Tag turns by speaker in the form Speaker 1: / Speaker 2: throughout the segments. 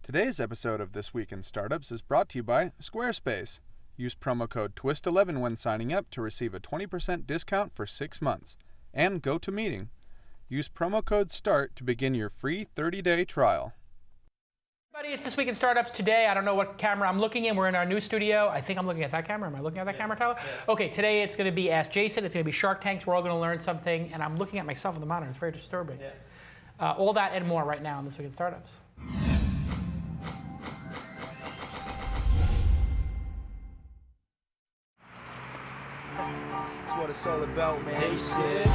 Speaker 1: Today's episode of This Week in Startups is brought to you by Squarespace. Use promo code TWiST11 when signing up to receive a 20% discount for 6 months. And GoToMeeting. Use promo code START to begin your free 30-day trial.
Speaker 2: Everybody, it's This Week in Startups. Today, I don't know what camera I'm looking in. We're in our new studio. I think I'm looking at that camera. Am I looking at that camera, Tyler? Yeah. Okay, today it's going to be Ask Jason. It's going to be Shark Tanks. We're all going to learn something. And I'm looking at myself on the monitor. It's very disturbing. Yes. All that and more right now on This Week in Startups.
Speaker 3: That's what it's all about, man. They said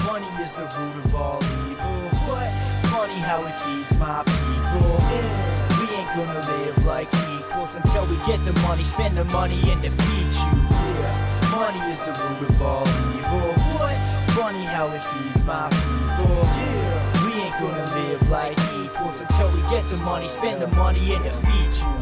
Speaker 3: money is the root of all evil. But funny how it feeds my people. We ain't gonna live like equals until we get the money, spend the money, and defeat you. Yeah, money is the root of all evil. What? Funny how it feeds my people. Yeah, we ain't gonna live like equals until we get the money, spend the money, and defeat you.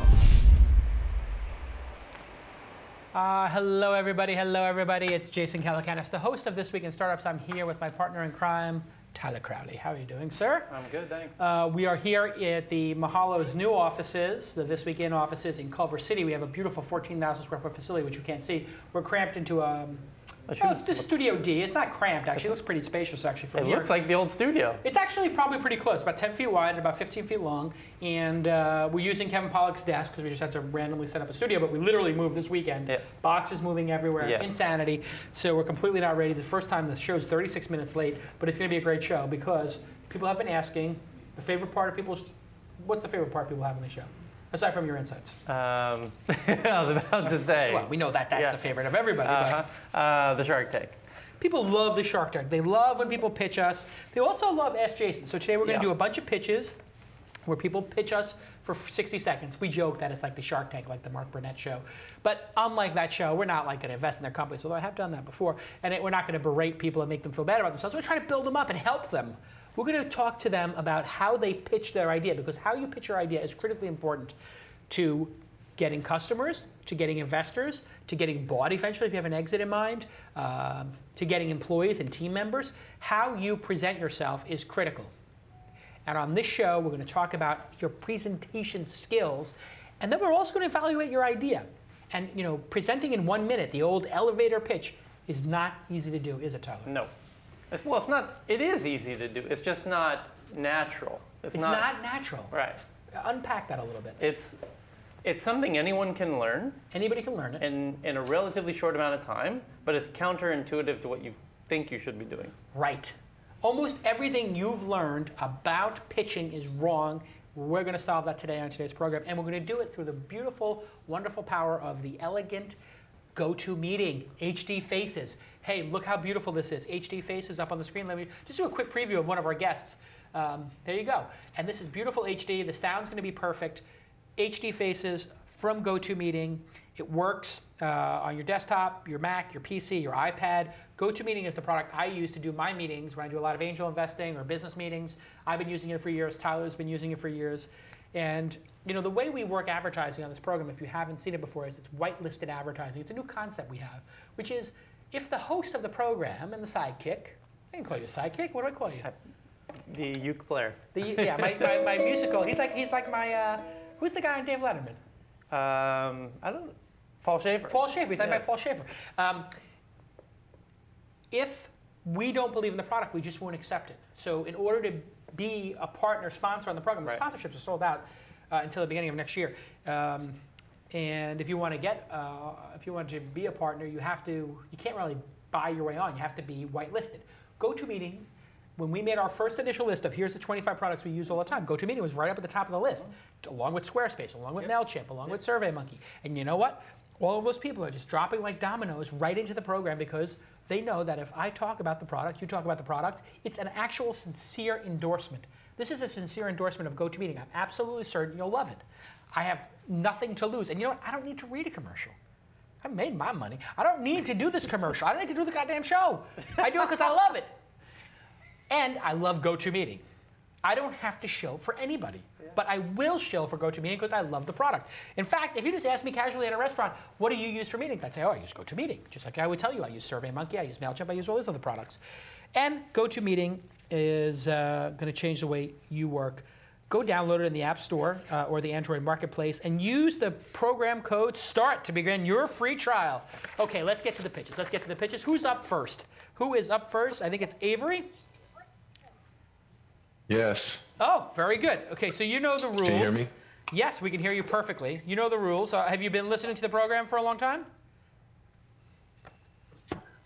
Speaker 2: Hello, everybody. Hello, everybody. It's Jason Calacanis, the host of This Week in Startups. I'm here with my partner in crime, Tyler Crowley. How are you doing, sir?
Speaker 4: I'm good, thanks.
Speaker 2: We are here at the Mahalo's new offices, the This Week in offices in Culver City. We have a beautiful 14,000 square foot facility, which you can't see. We're cramped into it's just Studio D. It's not cramped, actually. It looks pretty spacious, actually. From here.
Speaker 4: Looks like the old studio.
Speaker 2: It's actually probably pretty close, about 10 feet wide and about 15 feet long. And we're using Kevin Pollak's desk because we just had to randomly set up a studio, but we literally moved this weekend. Yes. Boxes moving everywhere, yes. Insanity. So we're completely not ready. The first time the show's 36 minutes late, but it's going to be a great show because people have been asking the favorite part of people's. What's the favorite part people have on the show? Aside from your insights.
Speaker 4: I was about to say.
Speaker 2: Well, we know that that's a favorite of everybody.
Speaker 4: The Shark Tank.
Speaker 2: People love the Shark Tank. They love when people pitch us. They also love Ask Jason. So today we're going to do a bunch of pitches where people pitch us for 60 seconds. We joke that it's like the Shark Tank, like the Mark Burnett show. But unlike that show, we're not like going to invest in their companies, although I have done that before. And we're not going to berate people and make them feel bad about themselves. We're trying to build them up and help them. We're going to talk to them about how they pitch their idea, because how you pitch your idea is critically important to getting customers, to getting investors, to getting bought eventually if you have an exit in mind, to getting employees and team members. How you present yourself is critical. And on this show, we're going to talk about your presentation skills, and then we're also going to evaluate your idea. And presenting in 1 minute, the old elevator pitch, is not easy to do, is it, Tyler?
Speaker 4: No. Well, it's not. It is easy to do. It's just not natural.
Speaker 2: It's not natural.
Speaker 4: Right.
Speaker 2: Unpack that a little bit.
Speaker 4: It's something anyone can learn.
Speaker 2: Anybody can learn it.
Speaker 4: In a relatively short amount of time, but it's counterintuitive to what you think you should be doing.
Speaker 2: Right. Almost everything you've learned about pitching is wrong. We're going to solve that today on today's program, and we're going to do it through the beautiful, wonderful power of the elegant GoToMeeting HD Faces. Hey, look how beautiful this is. HD Faces up on the screen. Let me just do a quick preview of one of our guests. There you go. And this is beautiful HD. The sound's going to be perfect. HD Faces from GoToMeeting. It works on your desktop, your Mac, your PC, your iPad. GoToMeeting is the product I use to do my meetings when I do a lot of angel investing or business meetings. I've been using it for years. Tyler's been using it for years. And the way we work advertising on this program, if you haven't seen it before, is it's whitelisted advertising. It's a new concept we have, which is if the host of the program and the sidekick, I can call you a sidekick. What do I call you?
Speaker 4: The uke player.
Speaker 2: My musical. He's like my. Who's the guy on Dave Letterman?
Speaker 4: I don't know. Paul Schaefer.
Speaker 2: Paul Schaefer. He's like my Paul Schaefer. If we don't believe in the product, we just won't accept it. So in order to be a partner sponsor on the program, the sponsorships are sold out until the beginning of next year. And if you want to be a partner, you can't really buy your way on. You have to be whitelisted. GoToMeeting, when we made our first initial list of here's the 25 products we use all the time, GoToMeeting was right up at the top of the list, along with Squarespace, along with MailChimp, along with SurveyMonkey. And you know what? All of those people are just dropping like dominoes right into the program because they know that if I talk about the product, you talk about the product, it's an actual sincere endorsement. This is a sincere endorsement of GoToMeeting. I'm absolutely certain you'll love it. I have nothing to lose. And you know what? I don't need to read a commercial. I made my money. I don't need to do this commercial. I don't need to do the goddamn show. I do it because I love it. And I love GoToMeeting. I don't have to shill for anybody, but I will shill for GoToMeeting because I love the product. In fact, if you just ask me casually at a restaurant, what do you use for meetings? I'd say, oh, I use GoToMeeting. Just like I would tell you, I use SurveyMonkey, I use MailChimp, I use all these other products. And GoToMeeting is going to change the way you work. go download it in the App Store or the Android Marketplace and use the program code START to begin your free trial. Okay, let's get to the pitches. Who's up first? Who is up first? I think it's Avery.
Speaker 5: Yes.
Speaker 2: Oh, very good. Okay, so you know the rules.
Speaker 5: Can you hear me?
Speaker 2: Yes, we can hear you perfectly. You know the rules. Have you been listening to the program for a long time?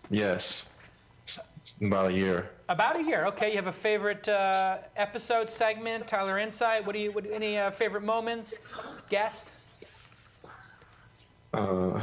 Speaker 5: Yes. About a year.
Speaker 2: About a year. Okay, you have a favorite episode, segment, Tyler Insight? Any favorite moments? Guest?
Speaker 5: I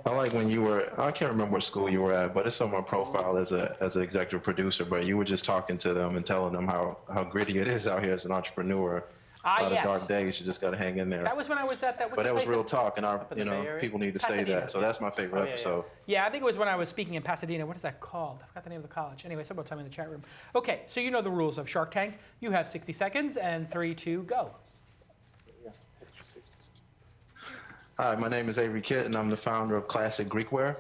Speaker 5: like when you were, I can't remember what school you were at, but it's on my profile as an executive producer, but you were just talking to them and telling them how gritty it is out here as an entrepreneur. A lot of dark days, you just got to hang in there.
Speaker 2: That was when I was at that.
Speaker 5: But that was real talk, and people need to say that. So that's my favorite episode.
Speaker 2: Yeah, I think it was when I was speaking in Pasadena. What is that called? I forgot the name of the college. Anyway, someone tell me in the chat room. Okay, so you know the rules of Shark Tank. You have 60 seconds, and 3, 2, go.
Speaker 5: Hi, my name is Avery Keitt, and I'm the founder of Klassik Greekwear.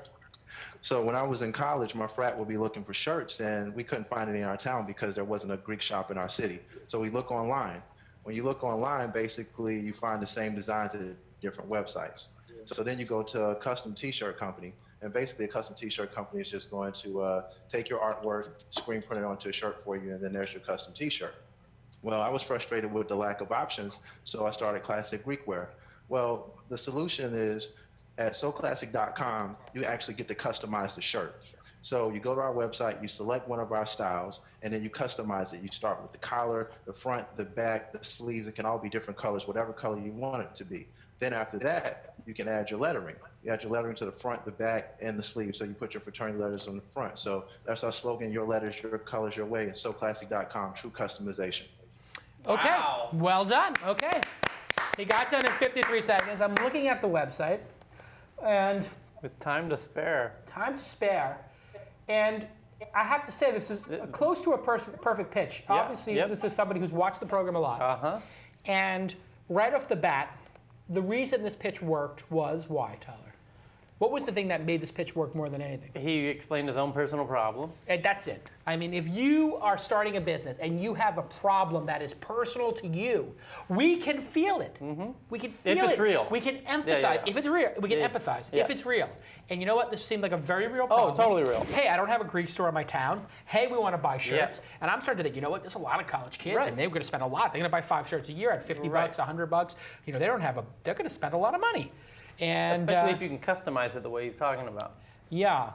Speaker 5: So when I was in college, my frat would be looking for shirts, and we couldn't find any in our town because there wasn't a Greek shop in our city. So we look online. When you look online, basically, you find the same designs at different websites. So then you go to a custom T-shirt company, and basically a custom T-shirt company is just going to take your artwork, screen print it onto a shirt for you, and then there's your custom T-shirt. Well, I was frustrated with the lack of options, so I started Klassik Greekwear. Well, the solution is at SoClassic.com, you actually get to customize the shirt. So you go to our website, you select one of our styles, and then you customize it. You start with the collar, the front, the back, the sleeves. It can all be different colors, whatever color you want it to be. Then after that, you can add your lettering. You add your lettering to the front, the back, and the sleeve. So you put your fraternity letters on the front. So that's our slogan, your letters, your colors, your way, and SoClassic.com, true customization.
Speaker 2: Okay,
Speaker 4: Wow.
Speaker 2: Well done. Okay. He got done in 53 seconds. I'm looking at the website, and
Speaker 4: With time to spare.
Speaker 2: time to spare. And I have to say, this is close to a perfect pitch.
Speaker 4: Yeah,
Speaker 2: Obviously,
Speaker 4: yep.
Speaker 2: this is somebody who's watched the program a lot. And right off the bat, the reason this pitch worked was why, Tyler? What was the thing that made this pitch work more than anything?
Speaker 4: He explained his own personal problem.
Speaker 2: And that's it. I mean, if you are starting a business and you have a problem that is personal to you, we can feel it. We can feel it.
Speaker 4: If it's real.
Speaker 2: We can emphasize. If it's real, we can empathize. If it's real. And you know what? This seemed like a very real problem.
Speaker 4: Oh, totally real.
Speaker 2: Hey, I don't have a Greek store in my town. Hey, we want to buy shirts. And I'm starting to think, you know what? There's a lot of college kids, and they're going to spend a lot. They're going to buy 5 shirts a year at $50, $100. You know, they don't have a. They're going to spend a lot of money. And
Speaker 4: especially if you can customize it the way he's talking about.
Speaker 2: Yeah.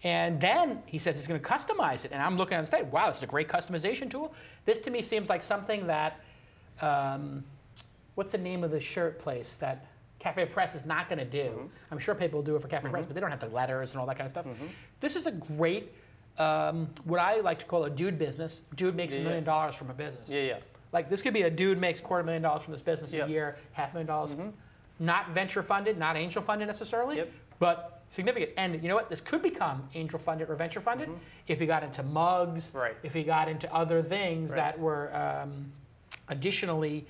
Speaker 2: And then he says he's going to customize it. And I'm looking at the site. Wow, this is a great customization tool. This to me seems like something that, what's the name of the shirt place that Cafe Press is not going to do? I'm sure people do it for Cafe Press, but they don't have the letters and all that kind of stuff. This is a great, what I like to call a dude business. Dude makes $1 million from a business. Like this could be a dude makes $250,000 from this business a year, $500,000. Not venture funded, not angel funded necessarily, but significant. And you know what? This could become angel funded or venture funded if you got into mugs, if you got into other things that were additionally,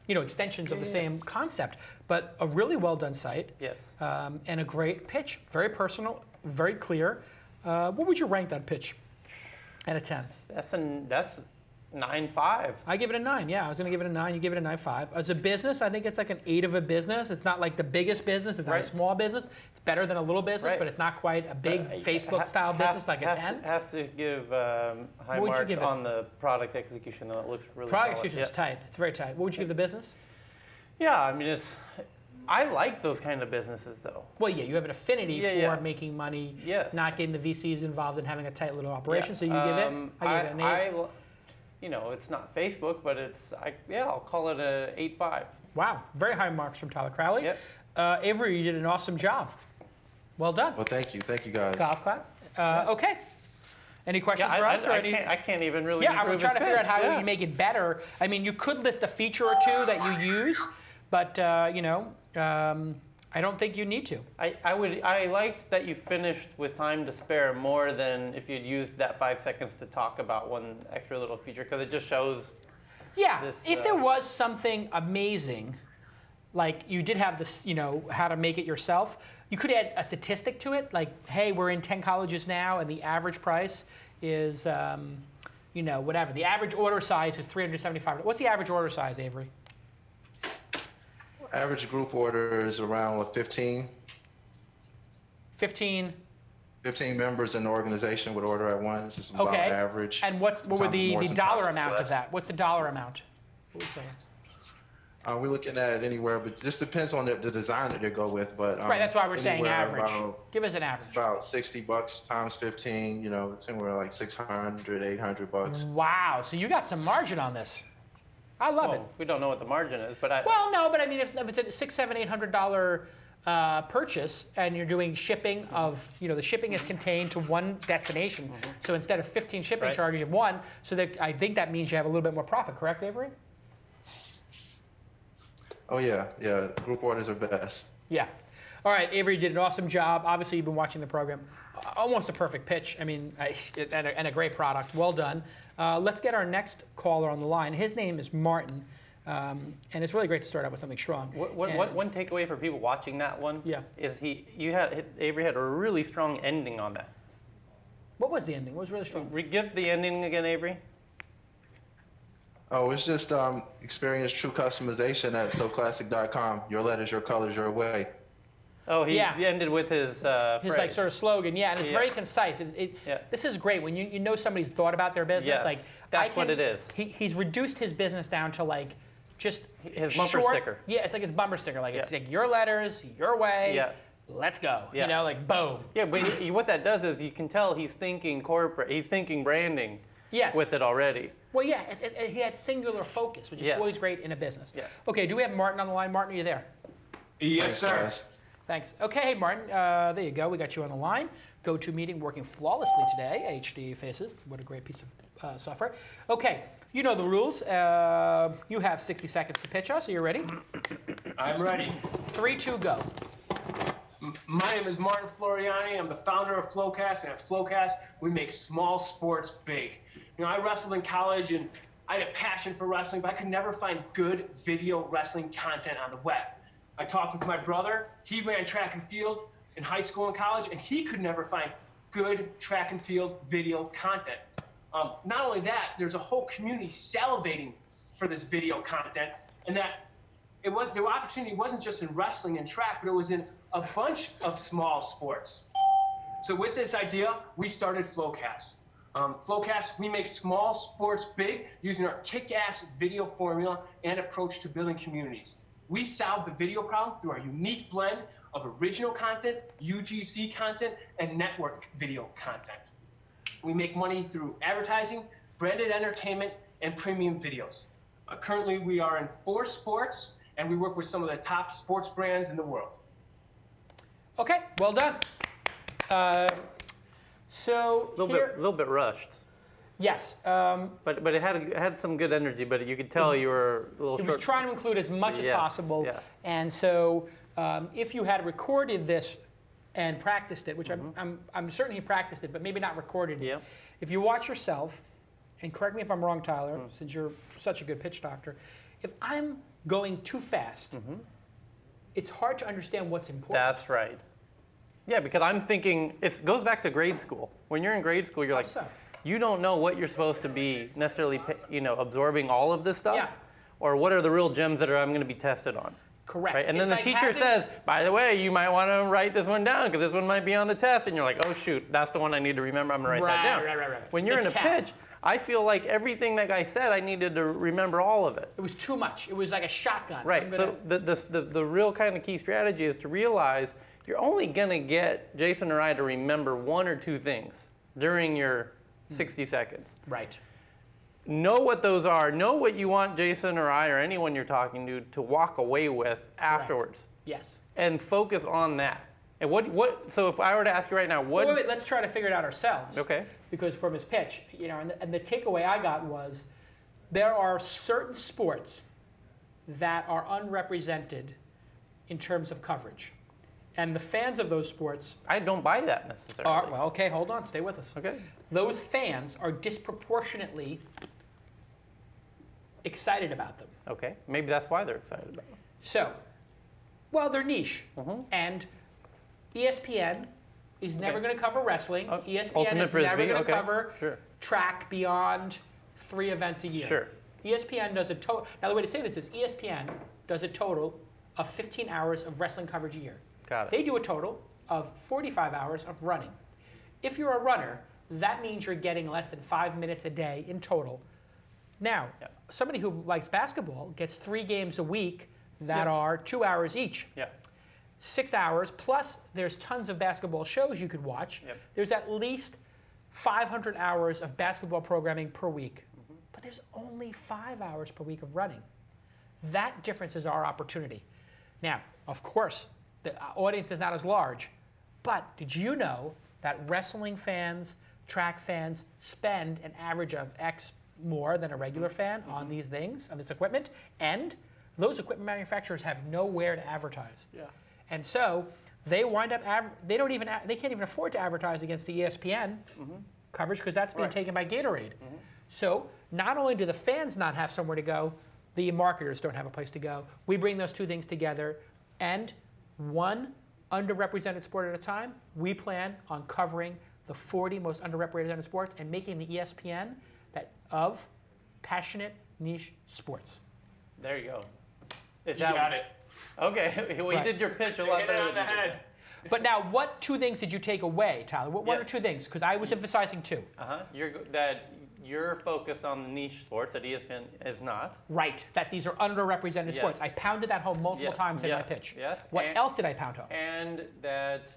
Speaker 2: extensions of the same concept. But a really well done site, and a great pitch, very personal, very clear. What would you rank that pitch out of 10?
Speaker 4: That's 9.5.
Speaker 2: I give it a 9. Yeah, I was going to give it a 9. You give it a 9.5. As a business, I think it's like an 8 of a business. It's not like the biggest business. It's not a small business. It's better than a little business, but it's not quite a big Facebook-style business like a 10.
Speaker 4: Have to give high marks on the product execution, though. It looks really
Speaker 2: Product execution is tight. It's very tight. What would you give the business?
Speaker 4: Yeah, I mean, I like those kind of businesses, though.
Speaker 2: Well, yeah, you have an affinity for making money, not getting the VCs involved in having a tight little operation. So you give it? I give it an 8.
Speaker 4: You know, it's not Facebook, but I'll call it a 8.5.
Speaker 2: Wow, very high marks from Tyler Crowley. Avery, you did an awesome job. Well done.
Speaker 5: Well, thank you guys.
Speaker 2: Golf clap. Okay. Any questions for us?
Speaker 4: I can't even really.
Speaker 2: Yeah, I'm trying to figure out how you make it better. I mean, you could list a feature or two that you use, but I don't think you need to.
Speaker 4: I liked that you finished with time to spare more than if you'd used that 5 seconds to talk about one extra little feature, because it just shows.
Speaker 2: Yeah, if there was something amazing, like you did have this, how to make it yourself, you could add a statistic to it, like, hey, we're in 10 colleges now, and the average price is whatever. The average order size is $375. What's the average order size, Avery?
Speaker 5: Average group order is around 15.
Speaker 2: 15.
Speaker 5: 15 members in the organization would order at once. It's about average.
Speaker 2: And what would the dollar amount of that? What's the dollar amount? What are we saying?
Speaker 5: We're looking at anywhere, but it just depends on the design that they go with. But
Speaker 2: right, that's why we're saying average. Give us an average.
Speaker 5: About $60 times 15. Somewhere like $600, $800.
Speaker 2: Wow, so you got some margin on this. I love it.
Speaker 4: We don't know what the margin is, but
Speaker 2: Well, no, but I mean, if it's a $600, $700, $800 purchase, and you're doing shipping of, the shipping is contained to one destination. So instead of 15 shipping charges, you have one. So that I think that means you have a little bit more profit. Correct, Avery?
Speaker 5: Oh yeah. Group orders are best.
Speaker 2: Yeah. All right, Avery did an awesome job. Obviously, you've been watching the program. Almost a perfect pitch. I mean, and a great product. Well done. Let's get our next caller on the line. His name is Martin, and it's really great to start out with something strong.
Speaker 4: One takeaway for people watching that one is Avery had a really strong ending on that.
Speaker 2: What was the ending? What was really strong?
Speaker 4: Give the ending again, Avery.
Speaker 5: Oh, it's just experience true customization at SoClassic.com. Your letters, your colors, your way.
Speaker 4: Oh, he ended with his
Speaker 2: his like sort of slogan, and it's very concise. This is great when you know somebody's thought about their business.
Speaker 4: Yes,
Speaker 2: like
Speaker 4: that's what it is.
Speaker 2: He's reduced his business down to like just
Speaker 4: his bumper sticker.
Speaker 2: Yeah, it's like his bumper sticker. Like it's like your letters, your way.
Speaker 4: Yeah.
Speaker 2: Let's go. Like boom.
Speaker 4: Yeah, but what that does is you can tell he's thinking corporate. He's thinking branding.
Speaker 2: Yes.
Speaker 4: With it already.
Speaker 2: Well, yeah, he had singular focus, which is always great in a business.
Speaker 4: Yes.
Speaker 2: Okay, do we have Martin on the line? Martin, are you there?
Speaker 6: Yes, sir.
Speaker 2: Thanks. Okay, Martin, there you go. We got you on the line. GoToMeeting working flawlessly today. HD faces. What a great piece of software. Okay, you know the rules. You have 60 seconds to pitch us. Are you ready?
Speaker 6: I'm ready.
Speaker 2: 3, 2, go.
Speaker 6: My name is Martin Floreani. I'm the founder of Flocasts, and at Flocast, we make small sports big. I wrestled in college, and I had a passion for wrestling, but I could never find good video wrestling content on the web. I talked with my brother. He ran track and field in high school and college, and he could never find good track and field video content. Not only that, there's a whole community salivating for this video content, and that the opportunity wasn't just in wrestling and track, but it was in a bunch of small sports. So with this idea, we started Flocasts. Flocasts, we make small sports big using our kick-ass video formula and approach to building communities. We solve the video problem through our unique blend of original content, UGC content, and network video content. We make money through advertising, branded entertainment, and premium videos. Currently, we are in 4 sports, and we work with some of the top sports brands in the world.
Speaker 2: Okay, well done. So
Speaker 4: a little bit rushed.
Speaker 2: Yes.
Speaker 4: But it had some good energy, but you could tell you were a little short.
Speaker 2: It was trying to include as much as possible.
Speaker 4: Yes.
Speaker 2: And so if you had recorded this and practiced it, which I'm certain he practiced it, but maybe not recorded it.
Speaker 4: Yep.
Speaker 2: If you watch yourself, and correct me if I'm wrong, Tyler, since you're such a good pitch doctor, if I'm going too fast, it's hard to understand what's important.
Speaker 4: That's right. Yeah, because I'm thinking, it goes back to grade school. When you're in grade school, you're like, you don't know what you're supposed to be necessarily, absorbing all of this stuff, or what are the real gems that I'm going to be tested on.
Speaker 2: Correct.
Speaker 4: Right? And then the teacher says, by the way, you might want to write this one down because this one might be on the test. And you're like, oh, shoot, that's the one I need to remember. I'm going to write that down.
Speaker 2: Right.
Speaker 4: When you're in a pitch, I feel like everything that guy said, I needed to remember all of it.
Speaker 2: It was too much. It was like a shotgun.
Speaker 4: Right. So the real kind of key strategy is to realize you're only going to get Jason or I to remember 1 or 2 things during your 60 seconds.
Speaker 2: Right.
Speaker 4: Know what those are. Know what you want Jason or I or anyone you're talking to walk away with afterwards.
Speaker 2: Yes.
Speaker 4: And focus on that. And so if I were to ask you right now, what?
Speaker 2: Wait, let's try to figure it out ourselves.
Speaker 4: Okay. Because
Speaker 2: from his pitch, and the takeaway I got was there are certain sports that are unrepresented in terms of coverage. And the fans of those sports...
Speaker 4: I don't buy that necessarily.
Speaker 2: Well, okay, hold on. Stay with us.
Speaker 4: Okay.
Speaker 2: Those fans are disproportionately excited about them.
Speaker 4: Okay. Maybe that's why they're excited about them.
Speaker 2: So, well, they're niche. And ESPN is never going to cover wrestling. ESPN
Speaker 4: Ultimate
Speaker 2: is
Speaker 4: Frisbee.
Speaker 2: never going to cover track beyond 3 events a year.
Speaker 4: Sure.
Speaker 2: ESPN does a total. Now the way to say this is ESPN does a total of 15 hours of wrestling coverage a year.
Speaker 4: Got it.
Speaker 2: They do a total of 45 hours of running. If you're a runner, that means you're getting less than 5 minutes a day in total. Now, somebody who likes basketball gets 3 games a week that are 2 hours each. 6 hours, plus there's tons of basketball shows you could watch. There's at least 500 hours of basketball programming per week. But there's only 5 hours per week of running. That difference is our opportunity. Now, of course, the audience is not as large, but did you know that wrestling fans, track fans spend an average of X more than a regular fan on these things, on this equipment, and those equipment manufacturers have nowhere to advertise. And so they wind up, they can't even afford to advertise against the ESPN coverage because that's being taken by Gatorade. So not only do the fans not have somewhere to go, the marketers don't have a place to go. We bring those two things together, and one underrepresented sport at a time, we plan on covering the 40 most underrepresented sports and making the ESPN of passionate niche sports.
Speaker 4: There you go.
Speaker 6: You got it.
Speaker 4: Okay, well, you did your pitch a lot better than you did.
Speaker 2: But now, what 2 things did you take away, Tyler? What 1 or 2 things? Because I was emphasizing 2.
Speaker 4: You're focused on the niche sports that ESPN is not.
Speaker 2: Right, that these are underrepresented sports. I pounded that home multiple times in my pitch. What else did I pound home?
Speaker 4: And that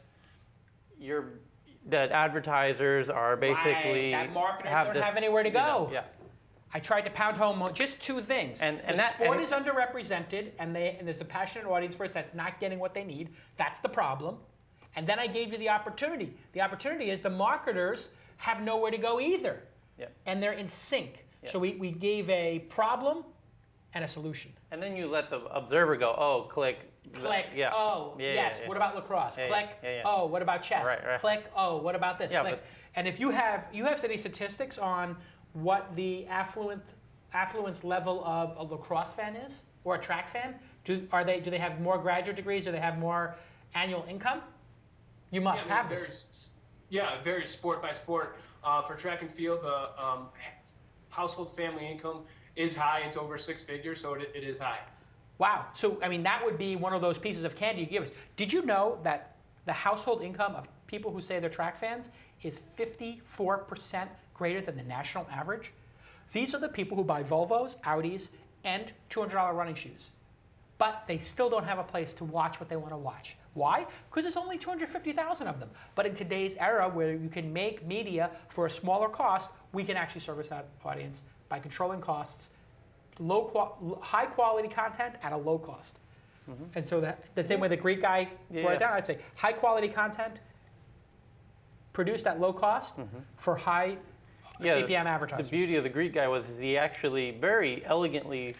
Speaker 4: that advertisers are basically
Speaker 2: that marketers don't have anywhere to go.
Speaker 4: Yeah.
Speaker 2: I tried to pound home just 2 things. And the sport is underrepresented, and there's a passionate audience for it that's not getting what they need. That's the problem. And then I gave you the opportunity. The opportunity is the marketers have nowhere to go either. And they're in sync. So we gave a problem and a solution.
Speaker 4: And then you let the observer go, oh, click.
Speaker 2: Click, yes. What about lacrosse? Click, oh, what about chess? Click, oh, what about this? Click. And if you have any statistics on what the affluence level of a lacrosse fan is, or a track fan, do they have more graduate degrees? Do they have more annual income? You must have this.
Speaker 6: It varies sport by sport. For track and field, the household family income is high. It's over 6 figures, so it is high.
Speaker 2: Wow. So, I mean, that would be one of those pieces of candy you give us. Did you know that the household income of people who say they're track fans is 54% greater than the national average? These are the people who buy Volvos, Audis, and $200 running shoes. But they still don't have a place to watch what they want to watch. Why? Because there's only 250,000 of them. But in today's era where you can make media for a smaller cost, we can actually service that audience by controlling costs, high quality content at a low cost. And so the same way the Greek guy brought it down, I'd say high quality content produced at low cost for high CPM advertisers.
Speaker 4: The beauty of the Greek guy was he actually very elegantly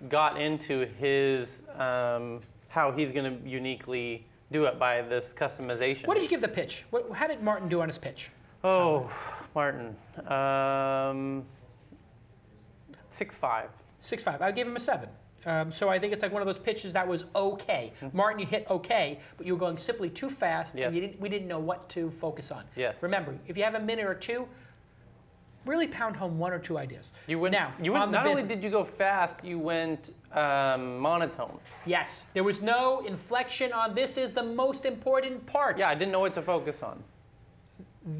Speaker 4: got into his how he's going to uniquely do it by this customization.
Speaker 2: What did you give the pitch? How did Martin do on his pitch?
Speaker 4: Oh, Martin. 6.5.
Speaker 2: 6.5. I gave him a 7. So I think it's like one of those pitches that was okay. Martin, you hit okay, but you were going simply too fast, and we didn't know what to focus on. Remember, if you have a minute or 2, really pound home 1 or 2 ideas.
Speaker 4: Not only did you go fast, you went monotone.
Speaker 2: Yes. There was no inflection on this is the most important part.
Speaker 4: Yeah, I didn't know what to focus on.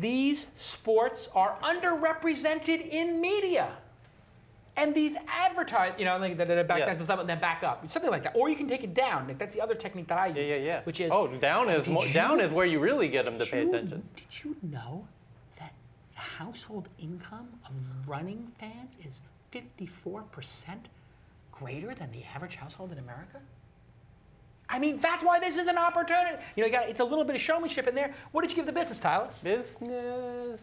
Speaker 2: These sports are underrepresented in media. And these advertise, like back down to something and then back up, something like that. Or you can take it down. Like that's the other technique that I use. Which is
Speaker 4: down is where you really get them to pay attention.
Speaker 2: Did you know that the household income of running fans is 54% greater than the average household in America? I mean, that's why this is an opportunity. It's a little bit of showmanship in there. What did you give the business, Tyler?
Speaker 4: Business.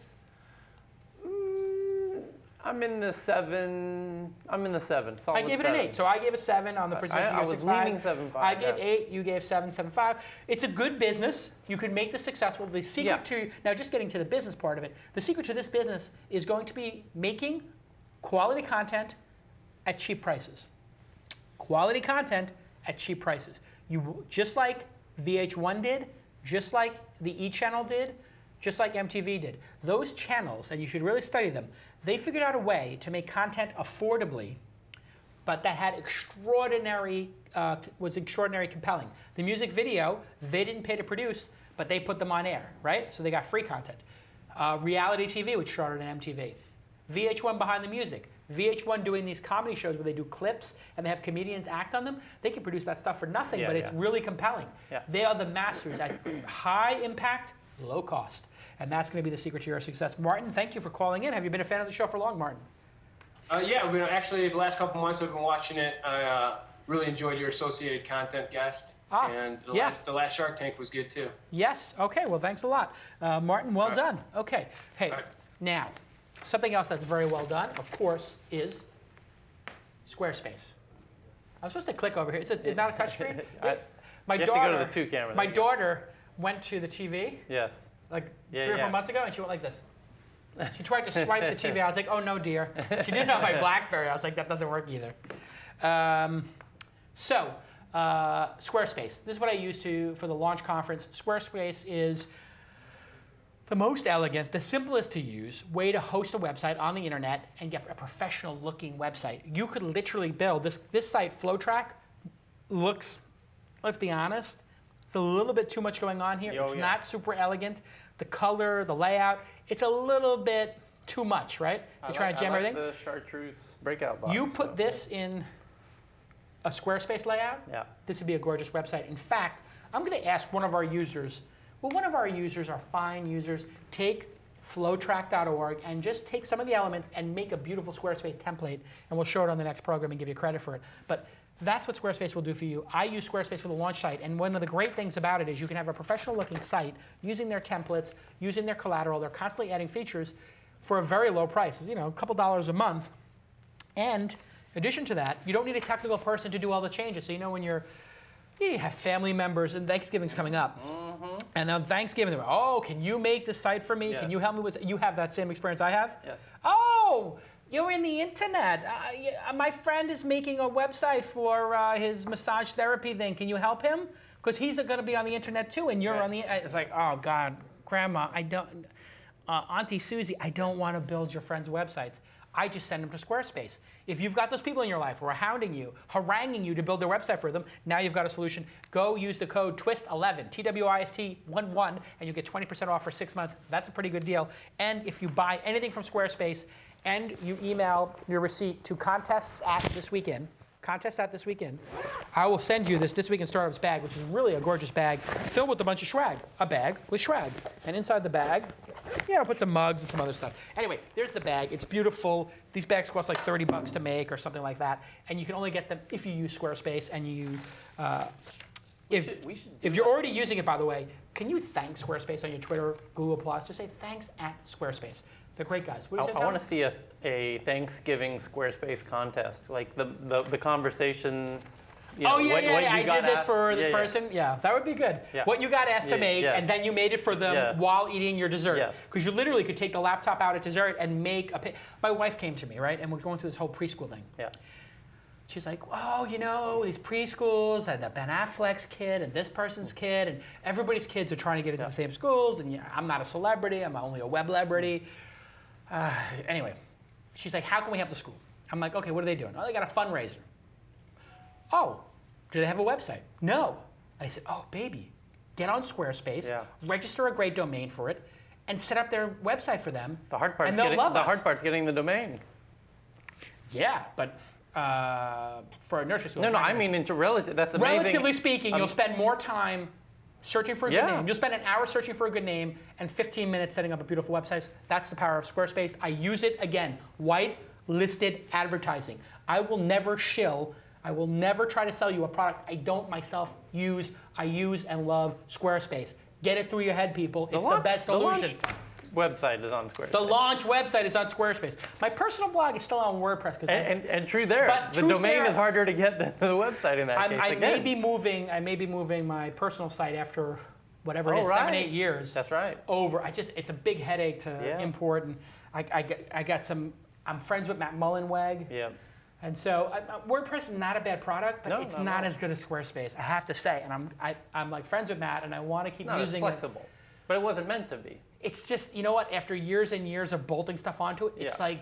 Speaker 4: I'm in the 7. Solid
Speaker 2: I gave it an 8. So I gave a 7 on the percentage.
Speaker 4: I was leaning 7.5.
Speaker 2: I gave 8. You gave 7.75. It's a good business. You can make this successful. The secret to now, just getting to the business part of it. The secret to this business is going to be making quality content at cheap prices. Quality content at cheap prices. You just like VH1 did, just like the E Channel did, just like MTV did. Those channels, and you should really study them, they figured out a way to make content affordably, but that had was extraordinary compelling. The music video, they didn't pay to produce, but they put them on air, right? So they got free content. Reality TV, which started on MTV. VH1 Behind the Music. VH1 doing these comedy shows where they do clips and they have comedians act on them. They can produce that stuff for nothing, but it's really compelling. Yeah. They are the masters at high impact, low cost. And that's going to be the secret to your success. Martin, thank you for calling in. Have you been a fan of the show for long, Martin?
Speaker 6: Yeah, actually, the last couple months I've been watching it. I really enjoyed your associated content guest. And the last Shark Tank was good, too.
Speaker 2: Yes. Okay. Well, thanks a lot. Martin, well done. Okay. Hey, now, something else that's very well done, of course, is Squarespace. I'm supposed to click over here. It's not a touchscreen?
Speaker 4: You have to go to the two cameras.
Speaker 2: My daughter went to the TV.
Speaker 4: Yes.
Speaker 2: Like 3 or 4 months ago, and she went like this. She tried to swipe the TV. I was like, oh, no, dear. She didn't have my BlackBerry. I was like, that doesn't work either. Squarespace. This is what I use for the launch conference. Squarespace is the most elegant, the simplest to use way to host a website on the internet and get a professional looking website. You could literally build this site, FlowTrack, looks, let's be honest, it's a little bit too much going on here. It's not super elegant. The color, the layout, it's a little bit too much, right? You're trying to jam everything.
Speaker 4: The chartreuse breakout box.
Speaker 2: You put this in a Squarespace layout, this would be a gorgeous website. In fact, I'm going to ask one of our users, our fine users, take flowtrack.org and just take some of the elements and make a beautiful Squarespace template, and we'll show it on the next program and give you credit for it. But that's what Squarespace will do for you. I use Squarespace for the launch site, and one of the great things about it is you can have a professional looking site using their templates, using their collateral. They're constantly adding features for a very low price, a couple dollars a month. And in addition to that, you don't need a technical person to do all the changes. So when you have family members, and Thanksgiving's coming up. And on Thanksgiving, they're like, can you make this site for me? Yes. Can you help me with it? You have that same experience I have?
Speaker 4: Yes.
Speaker 2: Oh, you're in the internet. My friend is making a website for his massage therapy thing. Can you help him? Because he's going to be on the internet too, and you're on the. It's like, oh God, Grandma, Auntie Susie, I don't want to build your friends' websites. I just send them to Squarespace. If you've got those people in your life who are hounding you, haranguing you to build their website for them, now you've got a solution. Go use the code TWiST11, TWiST11, and you get 20% off for 6 months. That's a pretty good deal. And if you buy anything from Squarespace and you email your receipt to contests@ThisWeekin, I will send you this Week in Startups bag, which is really a gorgeous bag filled with a bunch of swag. A bag with swag. And inside the bag, I'll put some mugs and some other stuff. Anyway, there's the bag. It's beautiful. These bags cost like $30 to make or something like that. And you can only get them if you use Squarespace and you use. If you're already using it, by the way, can you thank Squarespace on your Twitter, Google+? Just say thanks at Squarespace. They're great guys. What do you say,
Speaker 4: I want to see a Thanksgiving Squarespace contest, like the conversation.
Speaker 2: I did this for this person. Yeah, that would be good. Yeah. What you got asked to make, and then you made it for them while eating your dessert. Yes. Because you literally could take the laptop out at dessert and make a. My wife came to me, right, and we're going through this whole preschool thing.
Speaker 4: Yeah.
Speaker 2: She's like, these preschools, and the Ben Affleck's kid, and this person's kid, and everybody's kids are trying to get into the same schools, and I'm not a celebrity, I'm only a web celebrity. Anyway, she's like, how can we help the school? I'm like, okay, what are they doing? Oh, they got a fundraiser. Oh, do they have a website? No. I said, oh, baby, get on Squarespace, register a great domain for it, and set up their website for them.
Speaker 4: The hard part's getting the domain.
Speaker 2: Yeah, but for a nursery school.
Speaker 4: No, I mean, that's amazing.
Speaker 2: Relatively speaking, you'll spend more time searching for a good name. You'll spend an hour searching for a good name and 15 minutes setting up a beautiful website. That's the power of Squarespace. I use it, again, white listed advertising. I will never try to sell you a product I don't myself use. I use and love Squarespace. Get it through your head, people. It's the best solution.
Speaker 4: The launch website is on Squarespace.
Speaker 2: The launch website is on Squarespace. My personal blog is still on WordPress.
Speaker 4: And true there. But the domain is harder to get than the website in that case.
Speaker 2: I may be moving my personal site after whatever it is, 7-8 years.
Speaker 4: That's right.
Speaker 2: It's a big headache to import, and I'm friends with Matt Mullenweg.
Speaker 4: Yeah.
Speaker 2: And so WordPress is not a bad product, but it's not as good as Squarespace, I have to say. And I'm like friends with Matt, and I want to keep using
Speaker 4: it. It's flexible. But it wasn't meant to be.
Speaker 2: It's just, you know what? After years and years of bolting stuff onto it, it's
Speaker 4: Yeah.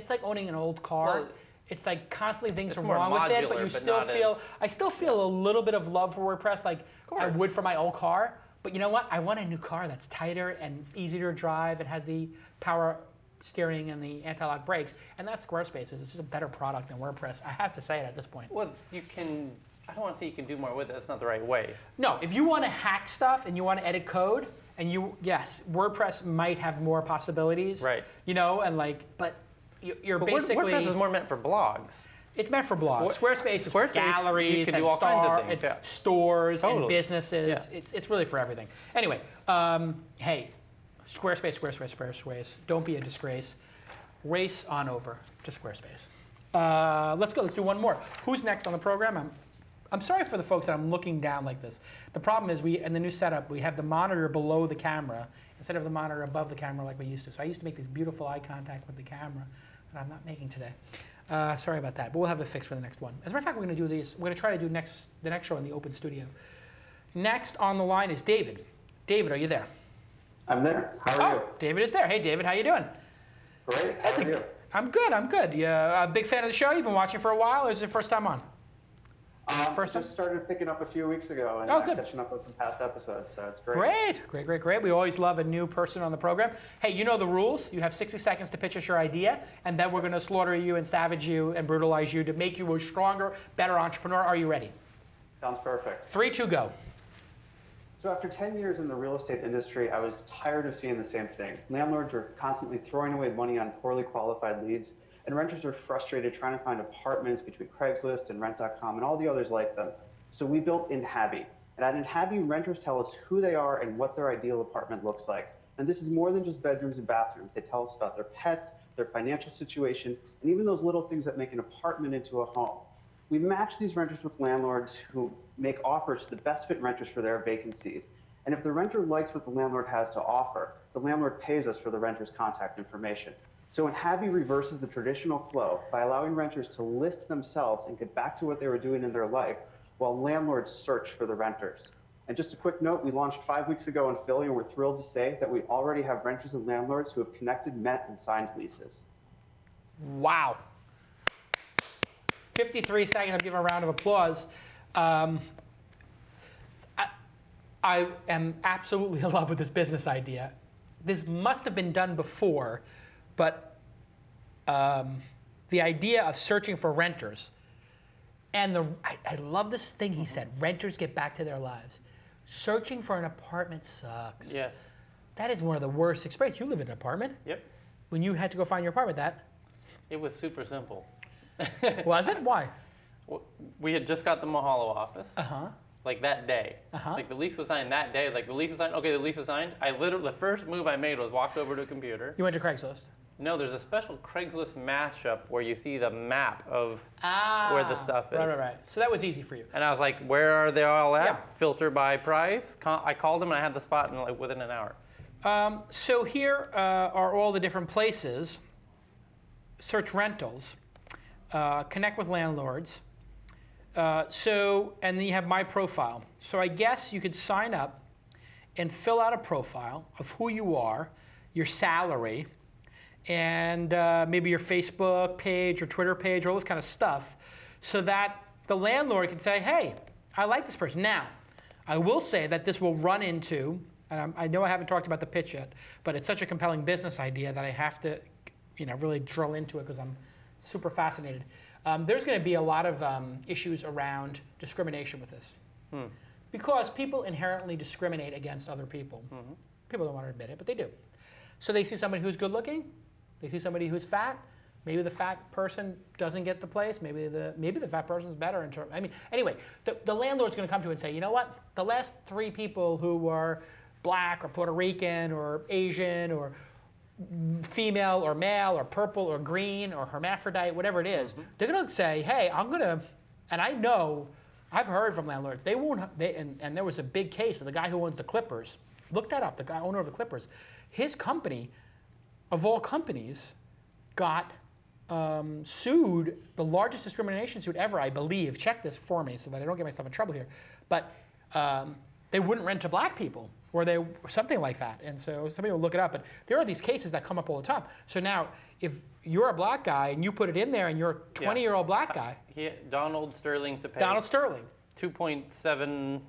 Speaker 2: like owning an old car.
Speaker 4: Well,
Speaker 2: it's like constantly things are
Speaker 4: more
Speaker 2: wrong with it, but
Speaker 4: modular,
Speaker 2: you
Speaker 4: but
Speaker 2: still
Speaker 4: not
Speaker 2: feel.
Speaker 4: as-
Speaker 2: I still feel a little bit of love for WordPress, like I
Speaker 4: course.
Speaker 2: would for my old car. But you know what? I want a new car that's tighter and it's easier to drive and has the power steering and the anti-lock brakes. And that's Squarespace. It's just a better product than WordPress. I have to say it at this point.
Speaker 4: Well, you can. I don't want to say you can do more with it. That's not the right way.
Speaker 2: No, if you want to hack stuff and you want to edit code, and yes, WordPress might have more possibilities.
Speaker 4: Right.
Speaker 2: You know, and like, but you're
Speaker 4: But
Speaker 2: basically.
Speaker 4: WordPress is more meant for blogs.
Speaker 2: It's meant for blogs. Squarespace is for
Speaker 4: Squarespace,
Speaker 2: galleries
Speaker 4: you can
Speaker 2: and,
Speaker 4: do all kinds of things, yeah.
Speaker 2: stores and
Speaker 4: Totally.
Speaker 2: businesses.
Speaker 4: Yeah.
Speaker 2: It's really for everything. Anyway, hey, Squarespace. Don't be a disgrace. Race on over to Squarespace. Let's go. Let's do one more. Who's next on the program? I'm sorry for the folks that I'm looking down like this. The problem is in the new setup, we have the monitor below the camera instead of the monitor above the camera like we used to. So I used to make this beautiful eye contact with the camera that I'm not making today. Sorry about that, but we'll have it fixed for the next one. As a matter of fact, we're going to do these. We're going to try to do the next show in the open studio. Next on the line is David. David, are you there?
Speaker 7: I'm there. How are you?
Speaker 2: David is there. Hey, David, how you doing?
Speaker 7: Great. How are you?
Speaker 2: I'm good. You a big fan of the show? You've been watching for a while, or is it your first time on?
Speaker 7: Just started picking up a few weeks ago and
Speaker 2: good.
Speaker 7: catching up with some past episodes, so it's great.
Speaker 2: Great. We always love a new person on the program. Hey, you know the rules. You have 60 seconds to pitch us your idea, and then we're going to slaughter you and savage you and brutalize you to make you a stronger, better entrepreneur. Are you ready?
Speaker 7: Sounds perfect.
Speaker 2: 3, 2, go.
Speaker 7: So after 10 years in the real estate industry, I was tired of seeing the same thing. Landlords were constantly throwing away money on poorly qualified leads, and renters are frustrated trying to find apartments between Craigslist and Rent.com and all the others like them. So we built Inhabi. And at Inhabi, renters tell us who they are and what their ideal apartment looks like. And this is more than just bedrooms and bathrooms. They tell us about their pets, their financial situation, and even those little things that make an apartment into a home. We match these renters with landlords who make offers to the best fit renters for their vacancies. And if the renter likes what the landlord has to offer, the landlord pays us for the renter's contact information. So Inhabi reverses the traditional flow by allowing renters to list themselves and get back to what they were doing in their life while landlords search for the renters. And just a quick note, we launched 5 weeks ago in Philly, and we're thrilled to say that we already have renters and landlords who have connected, met, and signed leases.
Speaker 2: Wow. 53 seconds. I'm giving a round of applause. I am absolutely in love with this business idea. This must have been done before, but the idea of searching for renters, and I love this thing he said, renters get back to their lives. Searching for an apartment sucks.
Speaker 4: Yes.
Speaker 2: That is one of the worst experiences. You live in an apartment.
Speaker 4: Yep.
Speaker 2: When you had to go find your apartment,
Speaker 4: It was super simple.
Speaker 2: was it? Why?
Speaker 4: We had just got the Mahalo office. Like that day.
Speaker 2: Uh-huh.
Speaker 4: Like the lease was signed that day. Like the lease is signed. Okay, the lease is signed. The first move I made was walked over to a computer.
Speaker 2: You went to Craigslist.
Speaker 4: No, there's a special Craigslist mashup where you see the map of where the stuff is.
Speaker 2: Right. So that was easy for you.
Speaker 4: And I was like, where are they all at?
Speaker 2: Yeah.
Speaker 4: Filter by price. I called them and I had the spot in like within an hour.
Speaker 2: So here are all the different places. Search rentals. Connect with landlords. And then you have my profile. So I guess you could sign up and fill out a profile of who you are, your salary, and maybe your Facebook page or Twitter page, all this kind of stuff, so that the landlord can say, hey, I like this person. Now, I will say that this will run into, and I know I haven't talked about the pitch yet, but it's such a compelling business idea that I have to really drill into it because I'm super fascinated. There's going to be a lot of issues around discrimination with this. Because people inherently discriminate against other people. People don't want to admit it, but they do. So they see somebody who's good looking, they see somebody who's fat, maybe the fat person doesn't get the place, maybe the fat person's better in terms, anyway, the landlord's going to come to and say, you know what, the last 3 people who are black or Puerto Rican or Asian or female or male or purple or green or hermaphrodite, whatever it is, they're going to say, hey, and I know, I've heard from landlords, and there was a big case of the guy who owns the Clippers. Look that up, the guy owner of the Clippers. His company, of all companies, got sued, the largest discrimination suit ever, I believe. Check this for me so that I don't get myself in trouble here. But they wouldn't rent to black people, or something like that. And so somebody will look it up. But there are these cases that come up all the time. So now, if you're a black guy and you put it in there and you're a 20-year-old black guy.
Speaker 4: Donald Sterling to pay.
Speaker 2: Donald Sterling.
Speaker 4: 2.7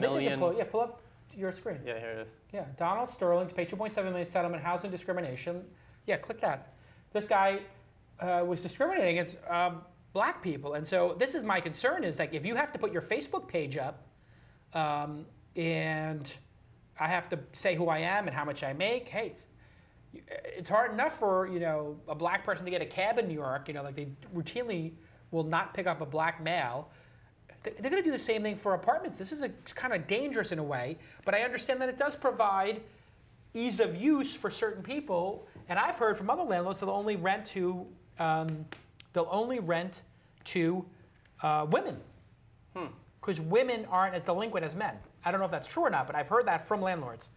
Speaker 4: million.
Speaker 2: Pull up your screen.
Speaker 4: Yeah, here it is.
Speaker 2: Yeah, Donald Sterling to pay 2.7 million settlement, housing discrimination. Yeah, click that. This guy was discriminating against black people. And so this is my concern, is like, if you have to put your Facebook page up and I have to say who I am and how much I make, hey, it's hard enough for, a black person to get a cab in New York, like they routinely will not pick up a black male. They're going to do the same thing for apartments. This is kind of dangerous in a way, but I understand that it does provide ease of use for certain people. And I've heard from other landlords they'll only rent to women, because women aren't as delinquent as men. I don't know if that's true or not, but I've heard that from landlords.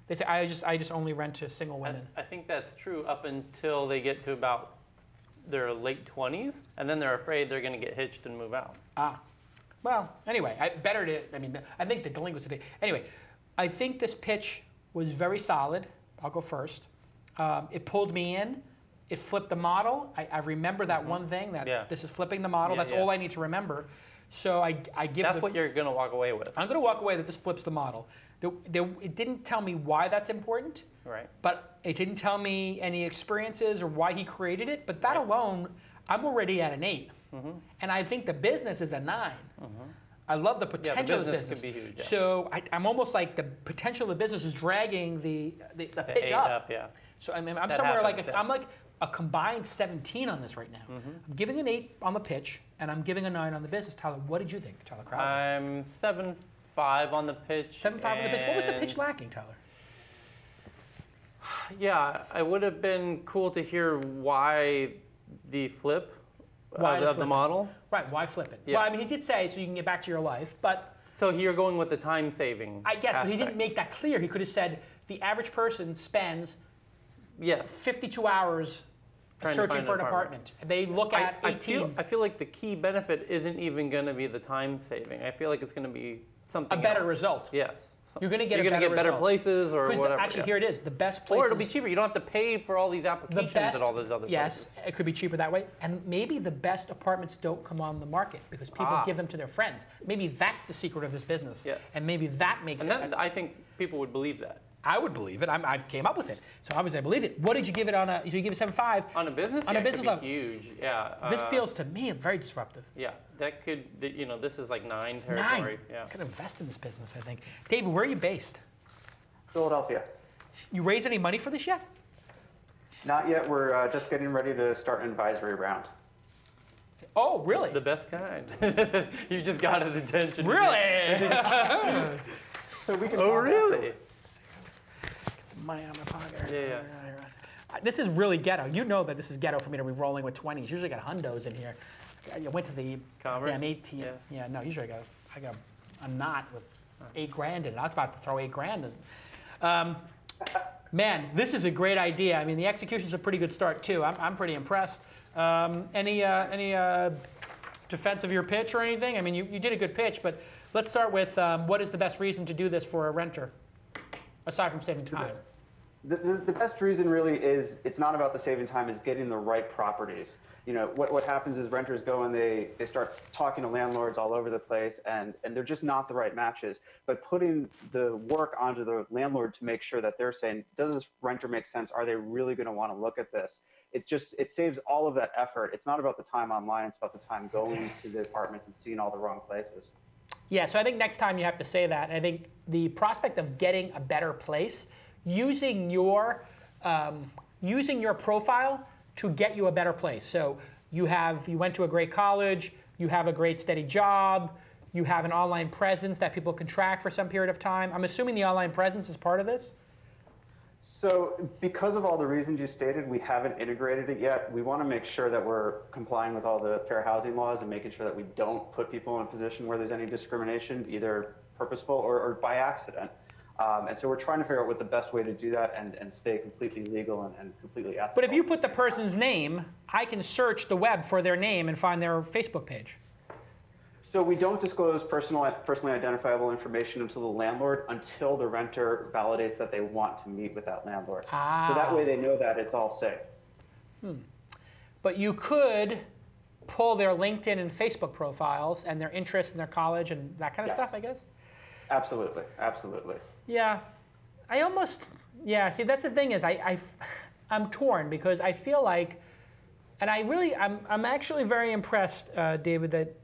Speaker 2: They say I just only rent to single women.
Speaker 4: I think that's true up until they get to about their late 20s, and then they're afraid they're going to get hitched and move out.
Speaker 2: Well, anyway, I think the delinquency. Anyway, I think this pitch was very solid. I'll go first. It pulled me in. It flipped the model. I remember that one thing, that this is flipping the model. That's all I need to remember. So I give.
Speaker 4: That's what you're going to walk away with.
Speaker 2: I'm going to walk away that this flips the model. It didn't tell me why that's important.
Speaker 4: Right.
Speaker 2: But it didn't tell me any experiences or why he created it. But that alone, I'm already at an 8. And I think the business is a 9. I love the potential of the business.
Speaker 4: Could be huge, yeah.
Speaker 2: So I'm almost like the potential of the business is dragging the pitch up. So I'm somewhere I'm like a combined 17 on this right now. I'm giving an 8 on the pitch, and I'm giving a 9 on the business. Tyler, what did you think, Tyler Crowley?
Speaker 4: I'm 7.5 on the pitch.
Speaker 2: 7.5 on the pitch. What was the pitch lacking, Tyler?
Speaker 4: Yeah, it would have been cool to hear why the flip of the model.
Speaker 2: Right, why flip it?
Speaker 4: Yeah.
Speaker 2: Well, he did say so you can get back to your life, but...
Speaker 4: So you're going with the time saving
Speaker 2: I guess,
Speaker 4: aspect.
Speaker 2: but he didn't make that clear. He could have said the average person spends 52 hours searching for an apartment. They look at 18.
Speaker 4: I feel like the key benefit isn't even going to be the time saving. I feel like it's going to be something
Speaker 2: a better
Speaker 4: else.
Speaker 2: result.
Speaker 4: Yes.
Speaker 2: You're going to get
Speaker 4: better places or whatever.
Speaker 2: Actually, here it is. The best places.
Speaker 4: Or it'll be cheaper. You don't have to pay for all these applications and all those other
Speaker 2: yes,
Speaker 4: places.
Speaker 2: it could be cheaper that way. And maybe the best apartments don't come on the market because people give them to their friends. Maybe that's the secret of this business.
Speaker 4: Yes.
Speaker 2: And maybe that makes
Speaker 4: I think people would believe that.
Speaker 2: I would believe it. I came up with it. So obviously I believe it. What did you give it on a, so you give it 7.5?
Speaker 4: On a business?
Speaker 2: On a business level.
Speaker 4: Huge, yeah.
Speaker 2: This feels to me very disruptive.
Speaker 4: Yeah, that could, this is like 9 territory.
Speaker 2: 9.
Speaker 4: Yeah.
Speaker 2: I could invest in this business, I think. David, where are you based?
Speaker 7: Philadelphia.
Speaker 2: You raised any money for this yet?
Speaker 7: Not yet. We're just getting ready to start an advisory round.
Speaker 2: Oh, really?
Speaker 4: The best kind. You just got his attention.
Speaker 2: Really?
Speaker 7: So we can.
Speaker 4: Oh, really?
Speaker 2: Get some money out of my pocket.
Speaker 4: Yeah.
Speaker 2: This is really ghetto. You know that this is ghetto for me to be rolling with 20s. Usually I got hundos in here. I went to the damn 18. Yeah, no, usually I got a knot with $8,000 in it. I was about to throw $8,000 in. Man, this is a great idea. I mean, the execution's a pretty good start too. I'm pretty impressed. Any defense of your pitch or anything? I mean, you did a good pitch, but let's start with what is the best reason to do this for a renter, aside from saving time?
Speaker 7: The best reason really is it's not about the saving time, it's getting the right properties. What happens is renters go and they start talking to landlords all over the place and they're just not the right matches. But putting the work onto the landlord to make sure that they're saying, does this renter make sense? Are they really going to want to look at this? It saves all of that effort. It's not about the time online, it's about the time going to the apartments and seeing all the wrong places.
Speaker 2: Yeah, so I think next time you have to say that. I think the prospect of getting a better place, using your profile to get you a better place. So you went to a great college, you have a great steady job, you have an online presence that people can track for some period of time. I'm assuming the online presence is part of this?
Speaker 7: So because of all the reasons you stated, we haven't integrated it yet. We want to make sure that we're complying with all the fair housing laws and making sure that we don't put people in a position where there's any discrimination, either purposeful or by accident. And so we're trying to figure out what the best way to do that and stay completely legal and completely ethical.
Speaker 2: But if you put the person's name, I can search the web for their name and find their Facebook page.
Speaker 7: So we don't disclose personally identifiable information until the landlord, until the renter validates that they want to meet with that landlord. So that way they know that it's all safe.
Speaker 2: But you could pull their LinkedIn and Facebook profiles and their interests in their college and that kind of stuff, I guess?
Speaker 7: Absolutely, absolutely.
Speaker 2: Yeah, see, that's the thing is I'm torn because I feel like, and I'm actually very impressed, David, that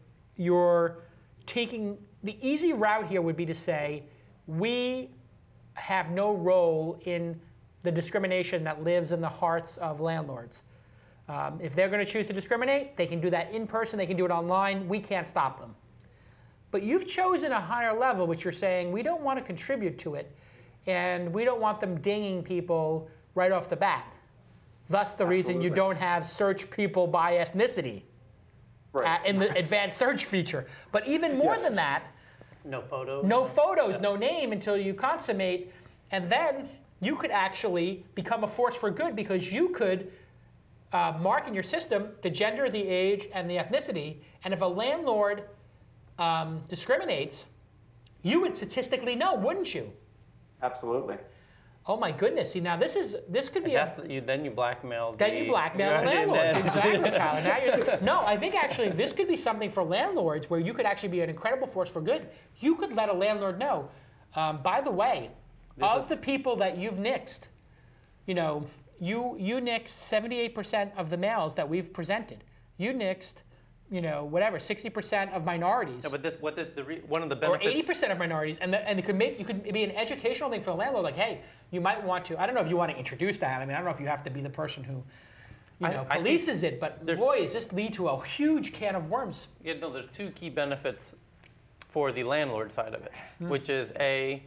Speaker 2: you're taking, the easy route here would be to say, we have no role in the discrimination that lives in the hearts of landlords. If they're going to choose to discriminate, they can do that in person, they can do it online, we can't stop them. But you've chosen a higher level, which you're saying, we don't want to contribute to it, and we don't want them dinging people right off the bat. Thus the reason you don't have search people by ethnicity in the advanced search feature. But even more than that,
Speaker 4: no photos,
Speaker 2: no name until you consummate, and then you could actually become a force for good because you could mark in your system the gender, the age, and the ethnicity, and if a landlord discriminates, you would statistically know, wouldn't you?
Speaker 7: Absolutely.
Speaker 2: Oh my goodness! See, now this could be
Speaker 4: then you blackmail.
Speaker 2: Then you blackmail the landlords. Exactly, Tyler. Now I think actually this could be something for landlords where you could actually be an incredible force for good. You could let a landlord know, by the way, of the people that you've nixed, you nixed 78% of the males that we've presented. You nixed, 60% of minorities.
Speaker 4: No, but one of the benefits,
Speaker 2: or 80% of minorities, and it could be an educational thing for the landlord. Like, hey, you might want to. I don't know if you want to introduce that. I mean, I don't know if you have to be the person who, polices it. But boy, does this lead to a huge can of worms.
Speaker 4: Yeah, no, there's two key benefits for the landlord side of it, which is I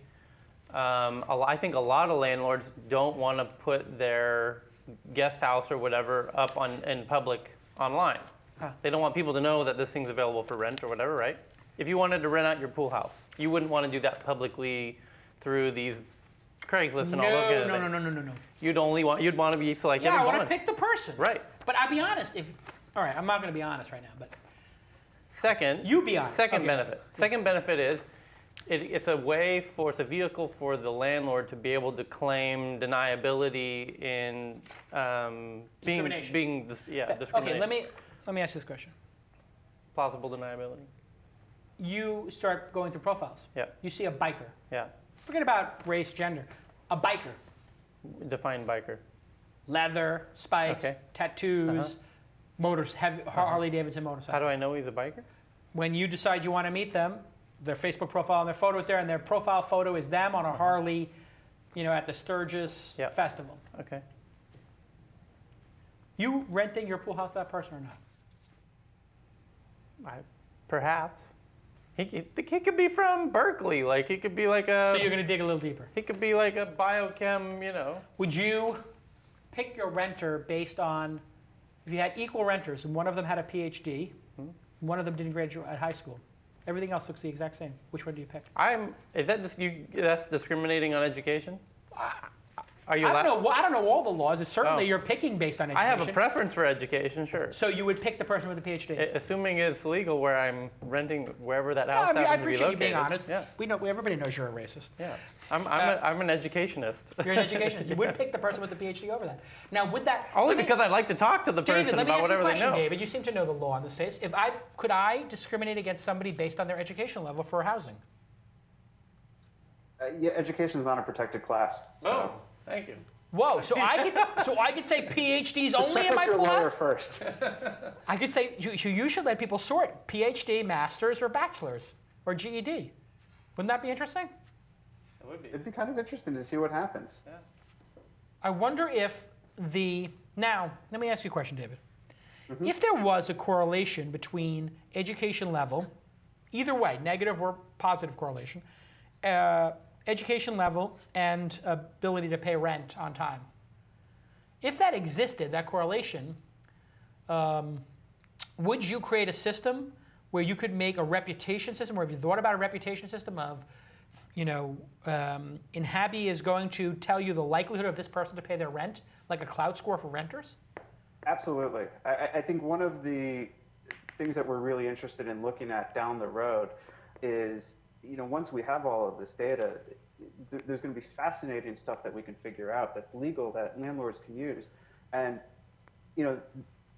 Speaker 4: think a lot of landlords don't want to put their guest house or whatever up in public online. They don't want people to know that this thing's available for rent or whatever, right? If you wanted to rent out your pool house, you wouldn't want to do that publicly through these Craigslist and all those kind of things.
Speaker 2: No.
Speaker 4: You'd want to be selective.
Speaker 2: Yeah, I want to pick the person.
Speaker 4: Right.
Speaker 2: But I'll be honest. All right, I'm not going to be honest right now, but.
Speaker 4: Second.
Speaker 2: You be honest.
Speaker 4: Second benefit. Second benefit is it's a vehicle for the landlord to be able to claim deniability in
Speaker 2: discrimination.
Speaker 4: discriminated.
Speaker 2: Okay, let me ask you this question.
Speaker 4: Plausible deniability.
Speaker 2: You start going through profiles.
Speaker 4: Yeah.
Speaker 2: You see a biker.
Speaker 4: Yeah.
Speaker 2: Forget about race, gender. A biker.
Speaker 4: Define biker.
Speaker 2: Leather, spikes, tattoos, Harley Davidson motorcycle.
Speaker 4: How do I know he's a biker?
Speaker 2: When you decide you want to meet them, their Facebook profile and their photos there, and their profile photo is them on a Harley, at the Sturgis Festival.
Speaker 4: Okay.
Speaker 2: You renting your pool house to that person or not?
Speaker 4: Perhaps. He could be from Berkeley. Like, he could be like a...
Speaker 2: So you're going to dig a little deeper.
Speaker 4: He could be like a biochem,
Speaker 2: Would you pick your renter based on, if you had equal renters and one of them had a PhD, one of them didn't graduate at high school, everything else looks the exact same, which one do you pick?
Speaker 4: That's discriminating on education? Are you
Speaker 2: I don't know all the laws. It's certainly you're picking based on education.
Speaker 4: I have a preference for education, sure.
Speaker 2: So you would pick the person with a PhD?
Speaker 4: Assuming it's legal where I'm renting wherever that house happens to be located.
Speaker 2: I appreciate you being honest.
Speaker 4: Yeah.
Speaker 2: Everybody knows you're a racist.
Speaker 4: Yeah. I'm an educationist.
Speaker 2: You're an educationist. You would pick the person with the PhD over that. Now, would that...
Speaker 4: Only because I'd like to talk to the person about whatever they know.
Speaker 2: David, you seem to know the law in this case. Could I discriminate against somebody based on their educational level for housing?
Speaker 7: Education is not a protected class. So.
Speaker 4: Oh, thank you.
Speaker 2: Whoa! So I could say PhDs only in my pool house?
Speaker 7: First.
Speaker 2: I could say you should let people sort PhD, masters, or bachelors, or GED. Wouldn't that be interesting?
Speaker 4: It would be.
Speaker 7: It'd be kind of interesting to see what happens.
Speaker 4: Yeah.
Speaker 2: I wonder if now let me ask you a question, David. If there was a correlation between education level, either way, negative or positive correlation, education level and ability to pay rent on time. If that existed, that correlation, would you create a system where you could make a reputation system, or have you thought about a reputation system of, Inhabi is going to tell you the likelihood of this person to pay their rent, like a cloud score for renters?
Speaker 7: Absolutely. I think one of the things that we're really interested in looking at down the road is, once we have all of this data, there's going to be fascinating stuff that we can figure out that's legal that landlords can use. And,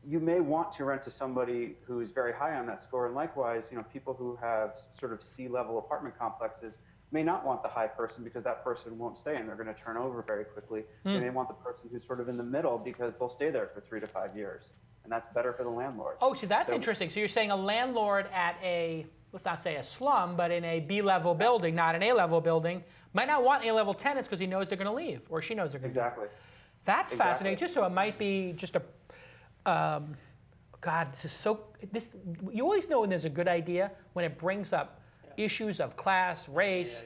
Speaker 7: you may want to rent to somebody who is very high on that score. And likewise, people who have sort of C-level apartment complexes may not want the high person because that person won't stay and they're going to turn over very quickly. They may want the person who's sort of in the middle because they'll stay there for 3 to 5 years. And that's better for the landlord.
Speaker 2: Oh, so that's interesting. So you're saying a landlord at a, let's not say a slum, but in a B-level building, not an A-level building, might not want A-level tenants because he knows they're going to leave, or she knows they're going to leave.
Speaker 7: Exactly.
Speaker 2: That's fascinating too. So it might be just a, God, you always know when there's a good idea when it brings up issues of class, race,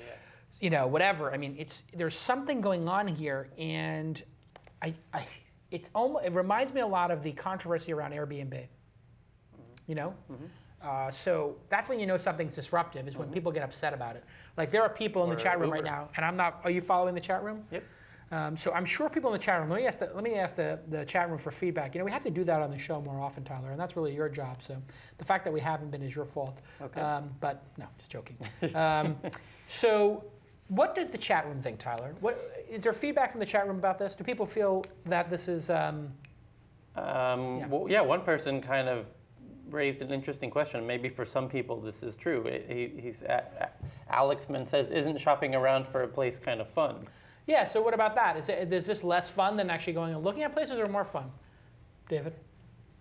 Speaker 2: whatever. I mean, there's something going on here, and it reminds me a lot of the controversy around Airbnb. So that's when you know something's disruptive, is when people get upset about it. Like there are people in the chat room right now, and I'm not. Are you following the chat room?
Speaker 4: Yep.
Speaker 2: So I'm sure people in the chat room. Let me ask the chat room for feedback. We have to do that on the show more often, Tyler, and that's really your job. So the fact that we haven't been is your fault.
Speaker 4: Okay.
Speaker 2: But no, just joking. So what does the chat room think, Tyler? Is there feedback from the chat room about this? Do people feel that this is?
Speaker 4: One person kind of raised an interesting question. Maybe for some people this is true. Alexman says, "Isn't shopping around for a place kind of fun?"
Speaker 2: Yeah, so what about that? Is this less fun than actually going and looking at places, or more fun? David?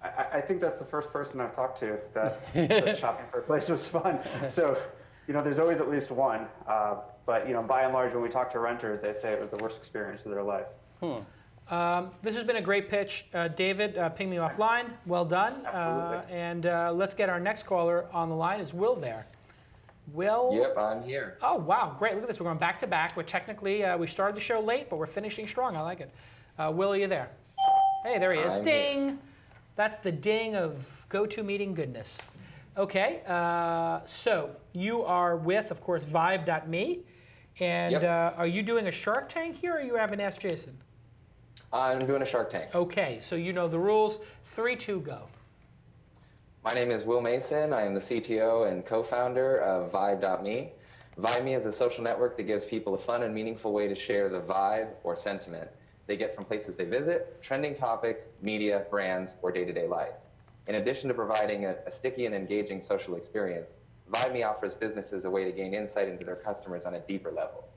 Speaker 7: I think that's the first person I've talked to that said shopping for a place was fun. So, there's always at least one. But, by and large, when we talk to renters, they say it was the worst experience of their life.
Speaker 2: This has been a great pitch. David, ping me offline. Well done.
Speaker 7: Absolutely.
Speaker 2: And let's get our next caller on the line. Is Will there? Will?
Speaker 8: Yep, I'm here.
Speaker 2: Oh, wow, great. Look at this. We're going back to back. We're technically, we started the show late, but we're finishing strong. I like it. Will, are you there? Hey, there he is.
Speaker 8: I'm
Speaker 2: Ding.
Speaker 8: here.
Speaker 2: That's the ding of GoToMeeting goodness. Okay, so you are with, of course, Vibe.me. And
Speaker 8: Yep.
Speaker 2: Are you doing a Shark Tank here, or you haven't asked Jason?
Speaker 8: I'm doing a Shark Tank.
Speaker 2: Okay, so you know the rules. 3, 2, go.
Speaker 8: My name is Will Mason. I am the CTO and co-founder of Vibe.me. Vibe.me is a social network that gives people a fun and meaningful way to share the vibe or sentiment they get from places they visit, trending topics, media, brands, or day-to-day life. In addition to providing a sticky and engaging social experience, Vibe.me offers businesses a way to gain insight into their customers on a deeper level,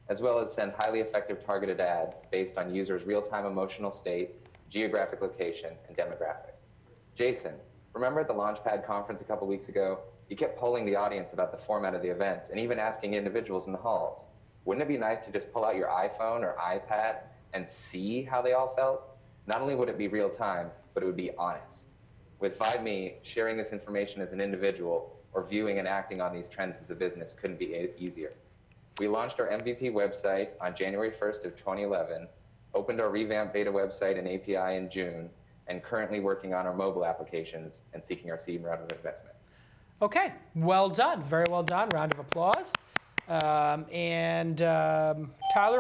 Speaker 8: as well as send highly effective targeted ads based on users' real-time emotional state, geographic location, and demographic. Jason, remember at the Launchpad conference a couple weeks ago, you kept polling the audience about the format of the event and even asking individuals in the halls. Wouldn't it be nice to just pull out your iPhone or iPad and see how they all felt? Not only would it be real time, but it would be honest. With Vibe.me, sharing this information as an individual or viewing and acting on these trends as a business couldn't be easier. We launched our MVP website on January 1st of 2011, opened our revamped beta website and API in June, and currently working on our mobile applications and seeking our seed round of investment.
Speaker 2: Okay, well done. Very well done. Round of applause. Tyler,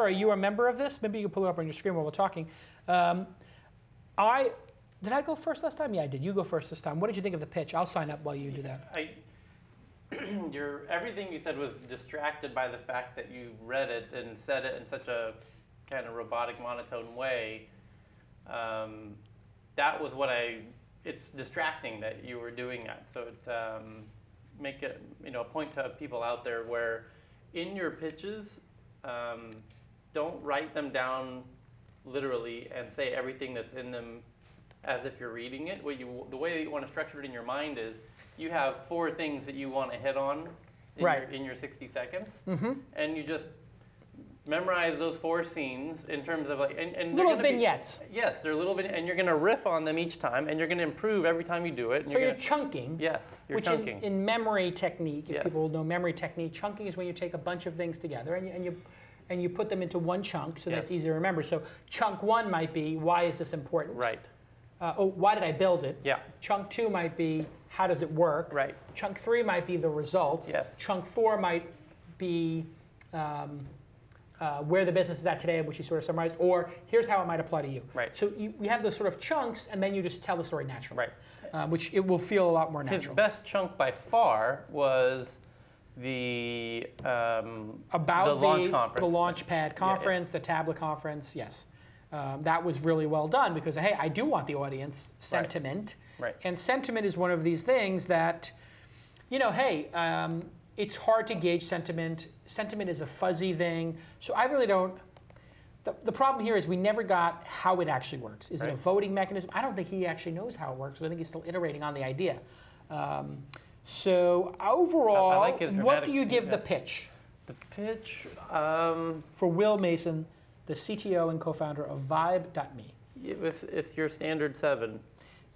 Speaker 2: are you a member of this? Maybe you can pull it up on your screen while we're talking. Did I go first last time? Yeah, I did. You go first this time. What did you think of the pitch? I'll sign up while you do that.
Speaker 4: Everything you said was distracted by the fact that you read it and said it in such a kind of robotic, monotone way. That was it's distracting that you were doing that. So it make it, a point to people out there where in your pitches, don't write them down literally and say everything that's in them as if you're reading it. The way that you want to structure it in your mind is you have 4 things that you want to hit on in your 60 seconds, and you just memorize those 4 scenes in terms of and
Speaker 2: little vignettes.
Speaker 4: Yes, they're little vignettes, and you're going to riff on them each time, and you're going to improve every time you do it.
Speaker 2: So you're chunking.
Speaker 4: Yes, you're
Speaker 2: which
Speaker 4: chunking.
Speaker 2: In memory technique, if people know memory technique, chunking is when you take a bunch of things together and you put them into one chunk, so that's easy to remember. So chunk 1 might be, why is this important?
Speaker 4: Right.
Speaker 2: Why did I build it?
Speaker 4: Yeah.
Speaker 2: Chunk 2 might be, how does it work?
Speaker 4: Right.
Speaker 2: Chunk 3 might be the results.
Speaker 4: Yes.
Speaker 2: Chunk 4 might be where the business is at today, which you sort of summarized, or here's how it might apply to you.
Speaker 4: Right.
Speaker 2: So we have those sort of chunks, and then you just tell the story naturally.
Speaker 4: Right.
Speaker 2: Which it will feel a lot more natural.
Speaker 4: His best chunk by far was the launch conference.
Speaker 2: The Launchpad conference, the tablet conference, yes. That was really well done because, hey, I do want the audience sentiment.
Speaker 4: Right.
Speaker 2: And sentiment is one of these things that, hey, it's hard to gauge sentiment. Sentiment is a fuzzy thing. So I really don't. The problem here is we never got how it actually works. Is it a voting mechanism? I don't think he actually knows how it works. I think he's still iterating on the idea. So overall,
Speaker 4: I like
Speaker 2: what do you give the pitch?
Speaker 4: The pitch?
Speaker 2: For Will Mason, the CTO and co-founder of Vibe.me.
Speaker 4: It's your standard 7.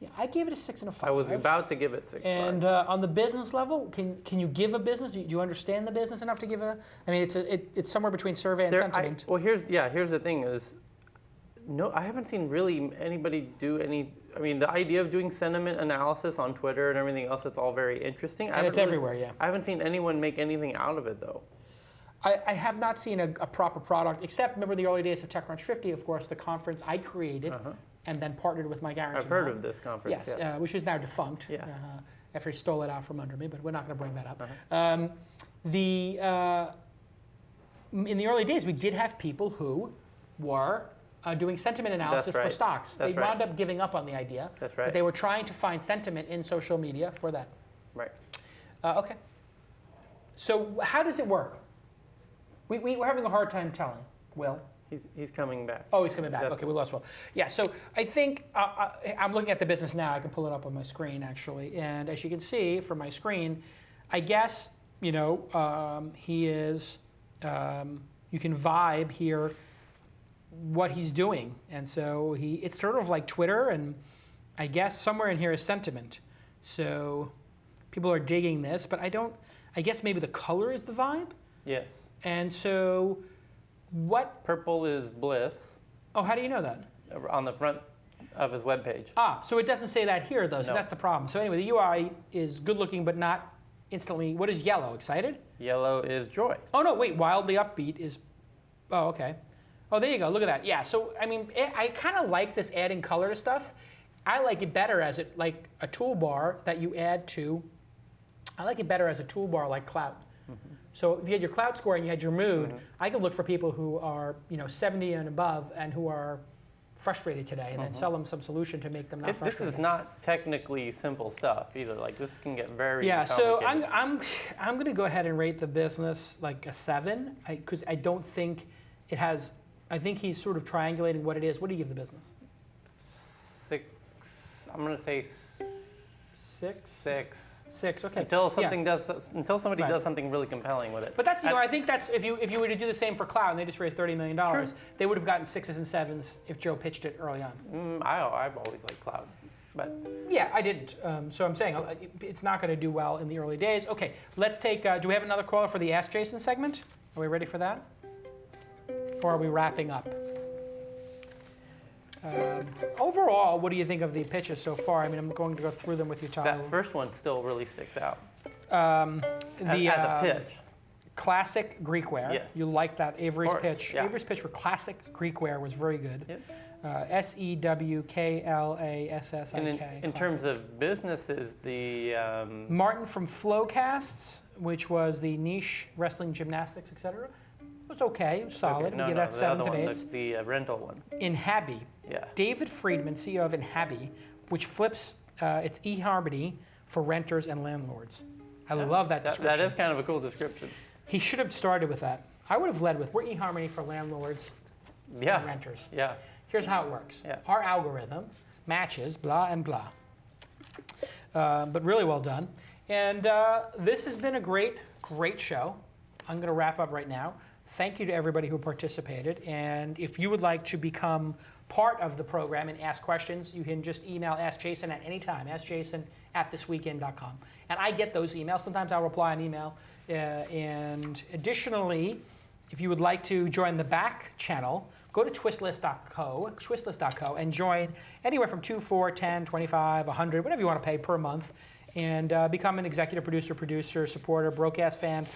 Speaker 2: Yeah, I gave it a 6 and a 5.
Speaker 4: I was about to give it 6.
Speaker 2: And on the business level, can you give a business? Do you understand the business enough to give a? I mean, it's somewhere between survey and sentiment.
Speaker 4: Here's the thing is, no, I haven't seen really anybody do any. I mean, the idea of doing sentiment analysis on Twitter and everything else, it's all very interesting.
Speaker 2: And it's everywhere, yeah.
Speaker 4: I haven't seen anyone make anything out of it though.
Speaker 2: I have not seen a proper product, except remember the early days of TechCrunch 50, of course, the conference I created. And then partnered with my guarantee.
Speaker 4: I've heard of this conference.
Speaker 2: Yes, which is now defunct.
Speaker 4: Yeah.
Speaker 2: After he stole it out from under me, but we're not going to bring that up. In the early days, we did have people who were doing sentiment analysis for stocks. They wound up giving up on the idea.
Speaker 4: That's right.
Speaker 2: But they were trying to find sentiment in social media for that.
Speaker 4: Right.
Speaker 2: Okay. So how does it work? We're having a hard time telling. Will?
Speaker 4: He's coming back.
Speaker 2: Oh, he's coming back. Okay, we lost Will. Yeah, so I think I'm looking at the business now. I can pull it up on my screen, actually. And as you can see from my screen, I guess, he is, you can vibe here what he's doing. And so it's sort of like Twitter, and I guess somewhere in here is sentiment. So people are digging this, but I guess maybe the color is the vibe?
Speaker 4: Yes.
Speaker 2: And so... What?
Speaker 4: Purple is bliss.
Speaker 2: Oh, how do you know that?
Speaker 4: On the front of his webpage.
Speaker 2: So it doesn't say that here, though, so that's the problem. So anyway, the UI is good looking, but not instantly. What is yellow? Excited?
Speaker 4: Yellow is joy.
Speaker 2: Oh, no, wait. Wildly upbeat is, oh, okay. Oh, there you go. Look at that. Yeah, so, I mean, I kind of like this adding color to stuff. I like it better as like a toolbar that you add to, I like it better as a toolbar like Cloud. So if you had your cloud score and you had your mood, I could look for people who are 70 and above and who are frustrated today, and then sell them some solution to make them not frustrated.
Speaker 4: This is not technically simple stuff either. Like this can get very
Speaker 2: so
Speaker 4: complicated.
Speaker 2: I'm going to go ahead and rate the business like a 7 because I don't think it has. I think he's sort of triangulating what it is. What do you give the business?
Speaker 4: 6. I'm going to say
Speaker 2: 6.
Speaker 4: 6.
Speaker 2: 6, okay.
Speaker 4: Until somebody does something really compelling with it.
Speaker 2: But that's I think that's if you were to do the same for Cloud and they just raised $30 million, they would have gotten 6s and 7s if Joe pitched it early on.
Speaker 4: I've always liked Cloud, but
Speaker 2: yeah, I didn't. So I'm saying it's not going to do well in the early days. Okay, let's take. Do we have another caller for the Ask Jason segment? Are we ready for that? Or are we wrapping up? Overall, what do you think of the pitches so far? I mean, I'm going to go through them with you, Tom.
Speaker 4: That first one still really sticks out.
Speaker 2: As
Speaker 4: a pitch.
Speaker 2: Klassik Greekwear.
Speaker 4: Yes.
Speaker 2: You like that Avery's pitch.
Speaker 4: Yeah.
Speaker 2: Avery's pitch for Klassik Greekwear was very good.
Speaker 4: Yep.
Speaker 2: SEWKLASSIK.
Speaker 4: In terms of businesses, the...
Speaker 2: Martin from Flocasts, which was the niche wrestling, gymnastics, etc. It was okay. It was solid.
Speaker 4: Okay.
Speaker 2: We give that 7s and 8s.
Speaker 4: The rental one.
Speaker 2: Inhabi.
Speaker 4: Yeah.
Speaker 2: David Friedman, CEO of Inhabi, which flips its eHarmony for renters and landlords. I love that description.
Speaker 4: That is kind of a cool description.
Speaker 2: He should have started with that. I would have led with, we're eHarmony for landlords and renters.
Speaker 4: Yeah.
Speaker 2: Here's how it works.
Speaker 4: Yeah.
Speaker 2: Our algorithm matches blah and blah. But really well done. And this has been a great show. I'm going to wrap up right now. Thank you to everybody who participated. And if you would like to become part of the program and ask questions, you can just email Ask Jason at any time, askjason@thisweekin.com. And I get those emails. Sometimes I'll reply an email. And additionally, if you would like to join the back channel, go to TWiST.co, and join anywhere from 2, 4, 10, 25, 100, whatever you want to pay per month, and become an executive producer, supporter, broadcast fan,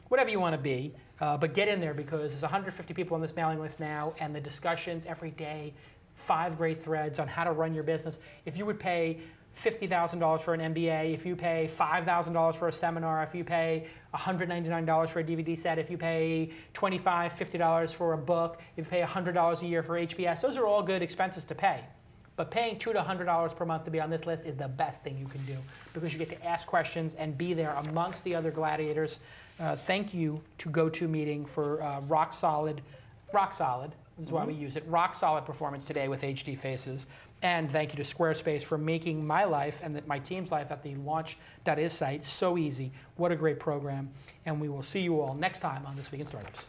Speaker 2: whatever you want to be. But get in there because there's 150 people on this mailing list now, and the discussions every day, 5 great threads on how to run your business. If you would pay $50,000 for an MBA, if you pay $5,000 for a seminar, if you pay $199 for a DVD set, if you pay $25, $50 for a book, if you pay $100 a year for HBS, those are all good expenses to pay. But paying $200 to $100 per month to be on this list is the best thing you can do because you get to ask questions and be there amongst the other gladiators. Thank you to GoToMeeting for rock solid, this is why we use it, rock solid performance today with HD faces. And thank you to Squarespace for making my life and my team's life at the launch.is site so easy. What a great program. And we will see you all next time on This Week in Startups.